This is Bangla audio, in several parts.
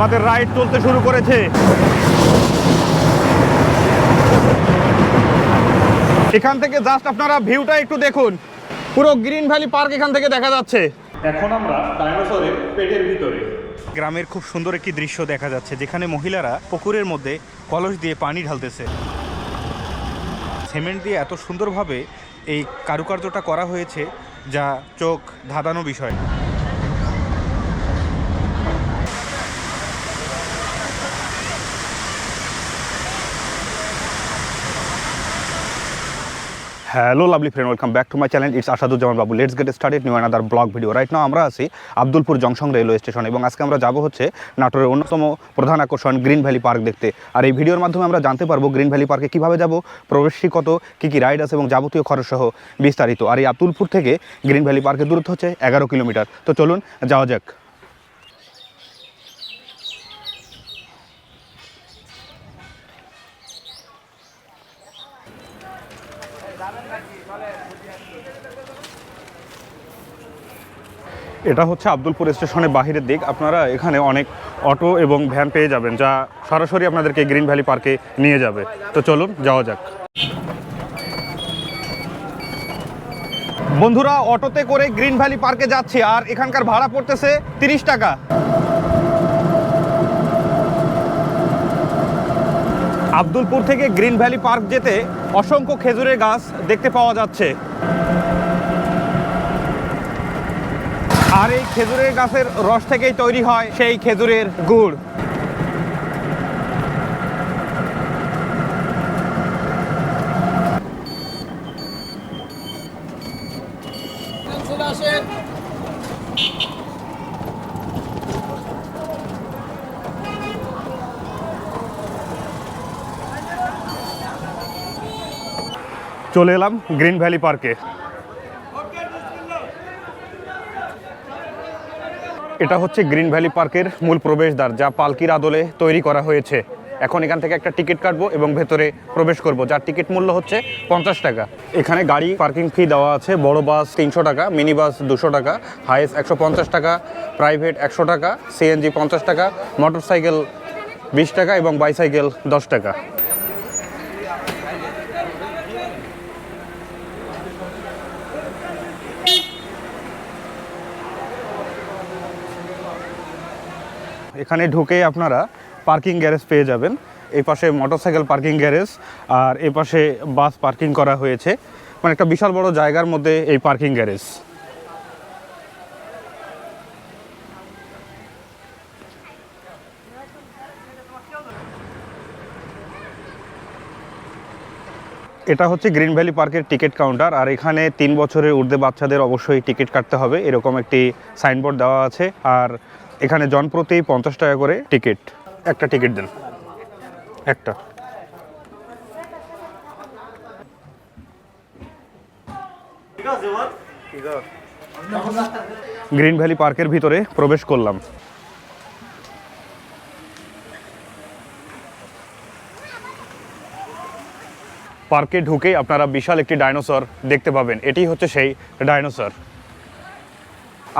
আমাদের রাইড চলতে শুরু করেছে। এখান থেকে জাস্ট আপনারা ভিউটা একটু দেখুন, পুরো গ্রিন ভ্যালি পার্ক এখান থেকে দেখা যাচ্ছে। এখন আমরা ডাইনোসরের পেটের ভিতরে। গ্রামের খুব সুন্দর একটি দৃশ্য দেখা যাচ্ছে, যেখানে মহিলারা পুকুরের মধ্যে কলস দিয়ে পানি ঢালতেছে। সিমেন্ট দিয়ে এত সুন্দরভাবে এই কারুকার্যটা করা হয়েছে, যা চোখ ধাঁধানো বিষয়। Hello lovely friend, welcome back to my channel. It's Asaduzzaman Babu. Let's get started new another vlog video. Right now আমরা আছি আব্দুলপুর জংশন রেলওয়ে স্টেশন, এবং আজকে আমরা যাব হচ্ছে নাটোরের অন্যতম প্রধান আকর্ষণ গ্রিন ভ্যালি পার্ক দেখতে। আর এই ভিডিওর মাধ্যমে আমরা জানতে পারবো গ্রিন ভ্যালি পার্কে কীভাবে যাব, প্রবেশ ফি কত, কী কী রাইড আছে এবং যাবতীয় খরচ সহ বিস্তারিত। আর এই আব্দুলপুর থেকে গ্রিন ভ্যালি পার্কের দূরত্ব হচ্ছে 11 কিলোমিটার। তো চলুন যাওয়া যাক। এটা হচ্ছে আব্দুলপুর স্টেশনের বাহিরের দিক। আপনারা এখানে অনেক অটো এবং ভ্যান পেয়ে যাবেন, যা সরাসরি আপনাদেরকে গ্রিন ভ্যালি পার্কে নিয়ে যাবে। তো চলুন যাওয়া যাক। বন্ধুরা, অটোতে করে গ্রিন ভ্যালি পার্কে যাচ্ছি, আর এখানকার ভাড়া পড়তেছে 30 টাকা। আব্দুলপুর থেকে গ্রিন ভ্যালি পার্ক যেতে অসংখ্য খেজুরের গাছ দেখতে পাওয়া যাচ্ছে, আর এই খেজুরের গাছের রস থেকেই তৈরি হয় সেই খেজুরের গুড়। চলে এলাম গ্রিন ভ্যালি পার্কে। এটা হচ্ছে গ্রিন ভ্যালি পার্কের মূল প্রবেশদ্বার, যা পালকির আদলে তৈরি করা হয়েছে। এখন এখান থেকে একটা টিকিট কাটবো এবং ভেতরে প্রবেশ করব, যার টিকিট মূল্য হচ্ছে 50 টাকা। এখানে গাড়ি পার্কিং ফি দেওয়া আছে। বড় বাস 300 টাকা, মিনি বাস 200 টাকা, হাইয়েস্ট 150 টাকা, প্রাইভেট 100 টাকা, সিএনজি 50 টাকা, মোটর সাইকেল 20 টাকা এবং বাইসাইকেল 10 টাকা। এখানে ঢুকে আপনারা পার্কিং গ্যারেজ পেয়ে যাবেন। এই পাশে মোটরসাইকেল পার্কিং গ্যারেজ, আর এই পাশে বাস পার্কিং করা হয়েছে। মানে একটা বিশাল বড় জায়গার মধ্যে এই পার্কিং গ্যারেজ। এটা হচ্ছে গ্রিন ভ্যালি পার্কের টিকিট কাউন্টার, আর এখানে 3 বছরের ঊর্ধ্বে বাচ্চাদের অবশ্যই টিকিট কাটতে হবে, এরকম একটি সাইনবোর্ড দেওয়া আছে। আর এখানে জনপ্রতি 50 টাকা করে টিকিট। একটা টিকিট দেন, একটা। গ্রিন ভ্যালি পার্কের ভিতরে প্রবেশ করলাম। পার্কে ঢুকেই আপনারা বিশাল একটি ডাইনোসর দেখতে পাবেন। এটি হচ্ছে সেই ডাইনোসর।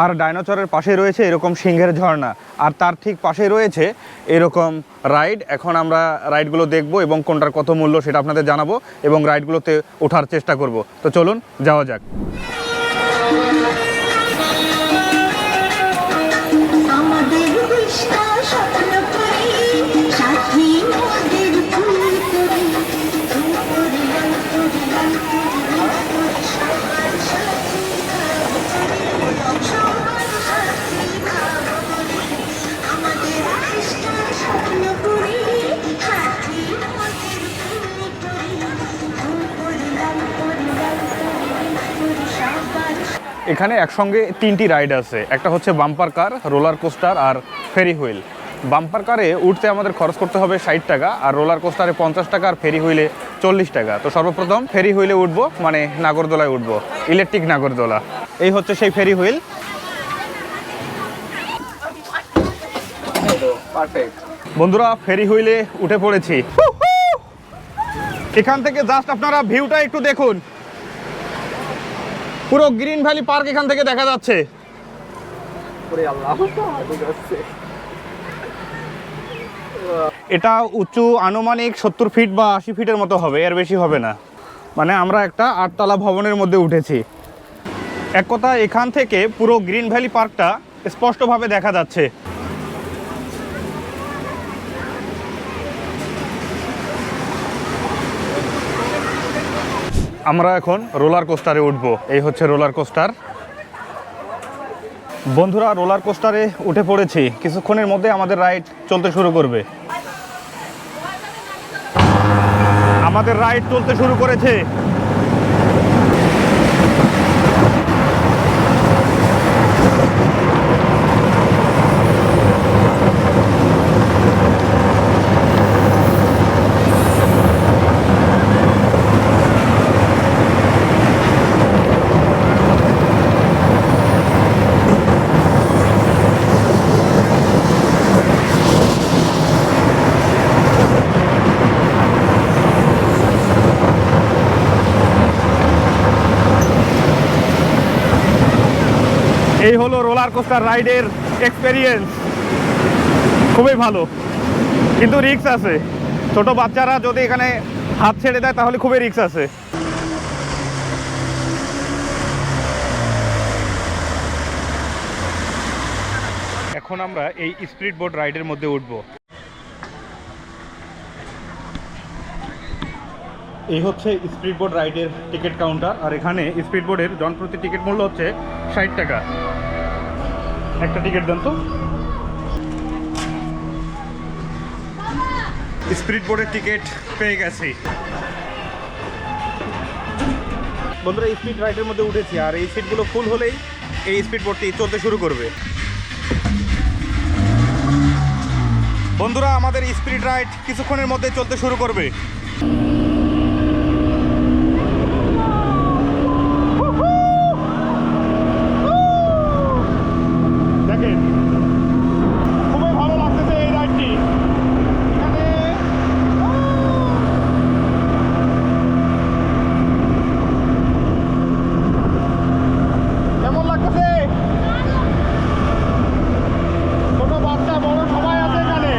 আর ডাইনোসরের পাশে রয়েছে এরকম সিংহের ঝর্ণা, আর তার ঠিক পাশে রয়েছে এরকম রাইড। এখন আমরা রাইডগুলো দেখব এবং কোনটার কত মূল্য সেটা আপনাদের জানাবো, এবং রাইডগুলোতে ওঠার চেষ্টা করব। তো চলুন যাওয়া যাক। এখানে একসঙ্গে 3টি রাইড আছে। একটা হচ্ছে বাম্পার কার, রোলার কোস্টার আর ফেরি হুইল। বাম্পার কারে উঠতে আমাদের খরচ করতে হবে 60 টাকা, আর রোলার কোস্টারে 50 টাকা, আর ফেরি হুইলে 40 টাকা। তো সর্বপ্রথম ফেরি হুইলে উঠবো, মানে নাগরদোলায় উঠবো, ইলেকট্রিক নাগরদোলা। এই হচ্ছে সেই ফেরি হুইল। বন্ধুরা, ফেরি হুইলে উঠে পড়েছি। এখান থেকে জাস্ট আপনারা ভিউটা একটু দেখুন, পুরো গ্রিন ভ্যালি পার্ক এখান থেকে দেখা যাচ্ছে। এটা উঁচু আনুমানিক 70 ফিট বা 80 ফিটের মতো হবে, এর বেশি হবে না। মানে আমরা একটা 8 তলা ভবনের মধ্যে উঠেছি। এক কথা এখান থেকে পুরো গ্রিন ভ্যালি পার্কটা স্পষ্টভাবে দেখা যাচ্ছে। আমরা এখন রোলার কোস্টারে উঠবো। এই হচ্ছে রোলার কোস্টার। বন্ধুরা, রোলার কোস্টারে উঠে পড়েছি, কিছুক্ষণের মধ্যে আমাদের রাইড চলতে শুরু করবে। আমাদের রাইড চলতে শুরু করেছে। এই হলো রোলার কোস্টার রাইডের এক্সপেরিয়েন্স। খুবই ভালো, কিন্তু রিস্ক আছে। ছোট বাচ্চারা যদি এখানে হাত ছেড়ে দেয় তাহলে খুবই রিস্ক আছে। এখন আমরা এই স্পিড বোট রাইডের মধ্যে উঠব। এই হচ্ছে স্পিড বোট রাইডের টিকিট কাউন্টার। আর এখানে স্পিড বোটের জনপ্রতি টিকিট মূল্য হচ্ছে 60 টাকা। একটা টিকিট দেন তো। স্পিড বোটের টিকিট পেয়ে গেছি। বন্ধুরা, স্পিড রাইডের মধ্যে উঠেছি, আর এই সিটগুলো ফুল হলেই এই স্পিড বোটটি চলতে শুরু করবে। বন্ধুরা, আমাদের স্পিড রাইড কিছুক্ষণের মধ্যে চলতে শুরু করবে। দেখেন, খুবই ভালো লাগতেছে এই রাইডটি। এখানে কেমন লাগতেছে? ছোট বাচ্চা বড় সবাই আছে এখানে।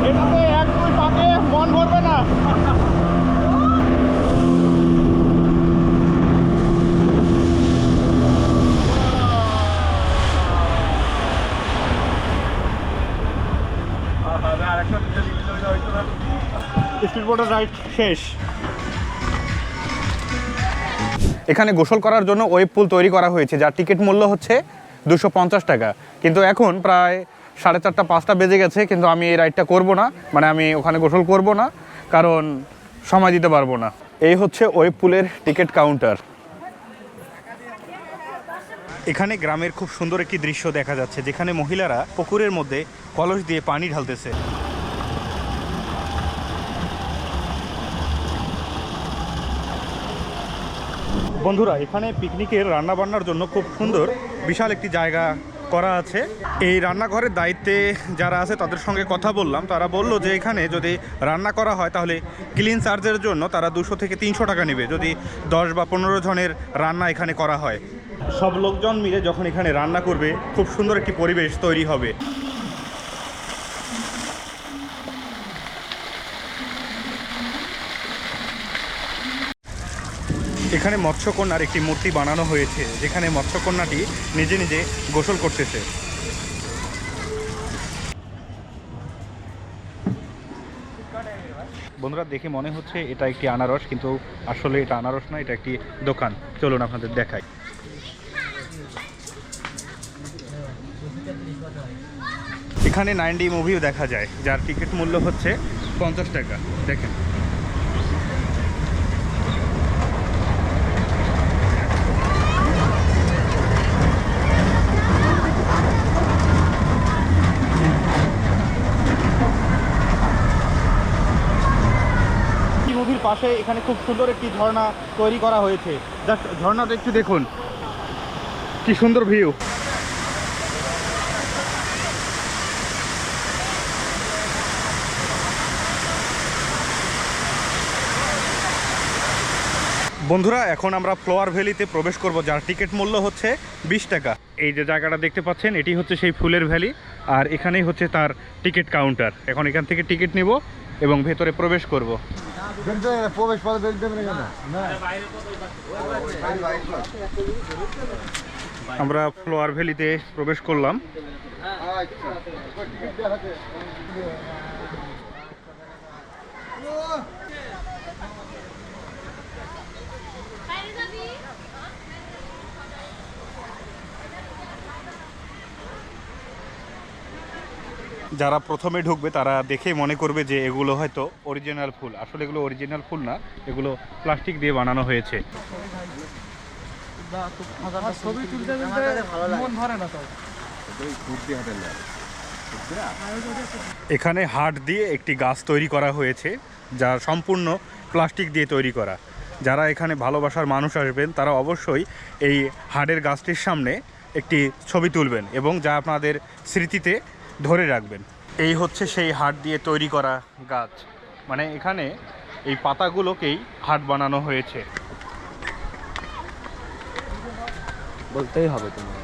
এটাতে এক দুই পাকে মন ভরবে না। স্পিড বোটের রাইড শেষ। এখানে গোসল করার জন্য ওয়েব পুল তৈরি করা হয়েছে, যার টিকিট মূল্য হচ্ছে 250 টাকা। কিন্তু এখন প্রায় 4:30 5টা বেজে গেছে, কিন্তু আমি এই রাইডটা করব না। মানে আমি ওখানে গোসল করব না, কারণ সময় দিতে পারবো না। এই হচ্ছে ওয়েব পুলের টিকিট কাউন্টার। এখানে গ্রামের খুব সুন্দর একটি দৃশ্য দেখা যাচ্ছে, যেখানে মহিলারা পুকুরের মধ্যে কলস দিয়ে পানি ঢালতেছে। বন্ধুরা, এখানে পিকনিকের রান্না বান্নার জন্য খুব সুন্দর বিশাল একটি জায়গা করা আছে। এই রান্নাঘরের দায়িত্বে যারা আছে তাদের সঙ্গে কথা বললাম। তারা বলল যে এখানে যদি রান্না করা হয় তাহলে ক্লিন চার্জের জন্য তারা 200 থেকে 300 টাকা নেবে, যদি 10 বা 15 জনের রান্না এখানে করা হয়। সব লোকজন মিলে যখন এখানে রান্না করবে, খুব সুন্দর একটি পরিবেশ তৈরি হবে। এখানে মৎস্যকন্যার একটি মূর্তি বানানো হয়েছে, যেখানে মৎস্যকন্যাটি নিজে নিজে গোসল করতেছে। বন্ধুরা, দেখে মনে হচ্ছে এটা একটি আনারস, কিন্তু আসলে এটা আনারস না, এটা একটি দোকান। চলুন আপনাদের দেখাই। এখানে 9D মুভিও দেখা যায়, যার টিকিট মূল্য হচ্ছে 50 টাকা। দেখেন, মুভির পাশে এখানে খুব সুন্দর একটি ঝর্ণা তৈরি করা হয়েছে। জাস্ট ঝর্ণাটা একটু দেখুন, কি সুন্দর ভিউ। বন্ধুরা এখন আমরা ফ্লোয়ার ভ্যালিতে প্রবেশ করব, যার টিকিট মূল্য হচ্ছে 20 টাকা। এই যে জায়গাটা দেখতে পাচ্ছেন এটি হচ্ছে সেই ফুলের ভ্যালি, আর এখানেই হচ্ছে তার টিকিট কাউন্টার। এখন এখান থেকে টিকিট নিব এবং ভেতরে প্রবেশ করব। আমরা ফ্লোয়ার ভ্যালিতে প্রবেশ করলাম। যারা প্রথমে ঢুকবে তারা দেখেই মনে করবে যে এগুলো হয়তো অরিজিনাল ফুল। আসলে এগুলো অরিজিনাল ফুল না, এগুলো প্লাস্টিক দিয়ে বানানো হয়েছে। এখানে হাট দিয়ে একটি গাছ তৈরি করা হয়েছে, যা সম্পূর্ণ প্লাস্টিক দিয়ে তৈরি করা। যারা এখানে ভালোবাসার মানুষ আসবেন তারা অবশ্যই এই হাটের গাছটির সামনে একটি ছবি তুলবেন এবং যা আপনাদের স্মৃতিতে ধরে রাখবেন। এই হচ্ছে সেই হাট দিয়ে তৈরি করা গাছ, মানে এখানে এই পাতাগুলোকেই হাট বানানো হয়েছে। বলতেই হবে তোমার।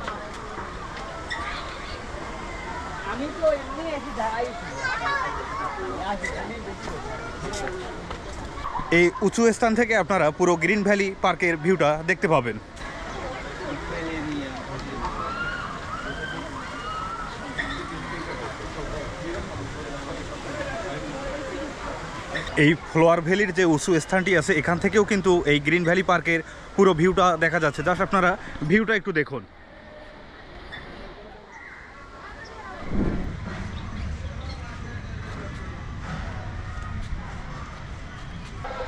এই উঁচু স্থান থেকে আপনারা পুরো গ্রিন ভ্যালি পার্কের ভিউটা দেখতে পাবেন। এই ফ্লোয়ার ভ্যালির যে উঁচু স্থানটি আছে এখান থেকেও কিন্তু এই গ্রিন ভ্যালি পার্কের পুরো ভিউটা দেখা যাচ্ছে। জাস্ট আপনারা ভিউটা একটু দেখুন।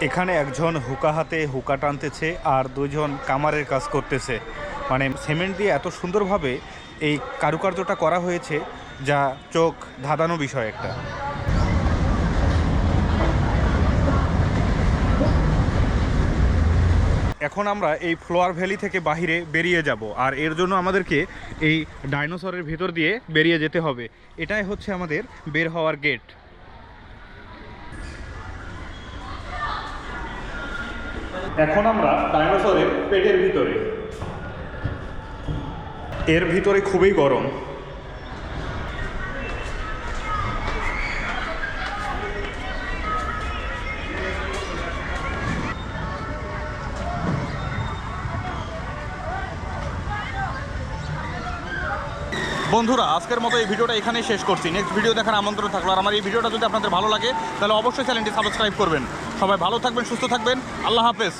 এখানে একজন হুকা হাতে হুকা টানতেছে আর দুজন কামারের কাজ করতেছে। মানে সিমেন্ট দিয়ে এত সুন্দরভাবে এই কারুকার্যটা করা হয়েছে যা চোখ ধাঁধানো বিষয় একটা। এখন আমরা এই ফ্লোয়ার ভ্যালি থেকে বাহিরে বেরিয়ে যাব, আর এর জন্য আমাদেরকে এই ডাইনোসরের ভেতর দিয়ে বেরিয়ে যেতে হবে। এটাই হচ্ছে আমাদের বের হওয়ার গেট। এখন আমরা ডাইনোসরের পেটের ভিতরে। এর ভিতরে খুবই গরম। বন্ধুরা আজকের মতো এই ভিডিওটা এখানেই শেষ করছি। নেক্সট ভিডিও দেখার আমন্ত্রণ থাকলো। আর আমার এই ভিডিওটা যদি আপনাদের ভালো লাগে তাহলে অবশ্যই চ্যানেলটি সাবস্ক্রাইব করবেন। সবাই ভালো থাকবেন, সুস্থ থাকবেন। আল্লাহ হাফেজ।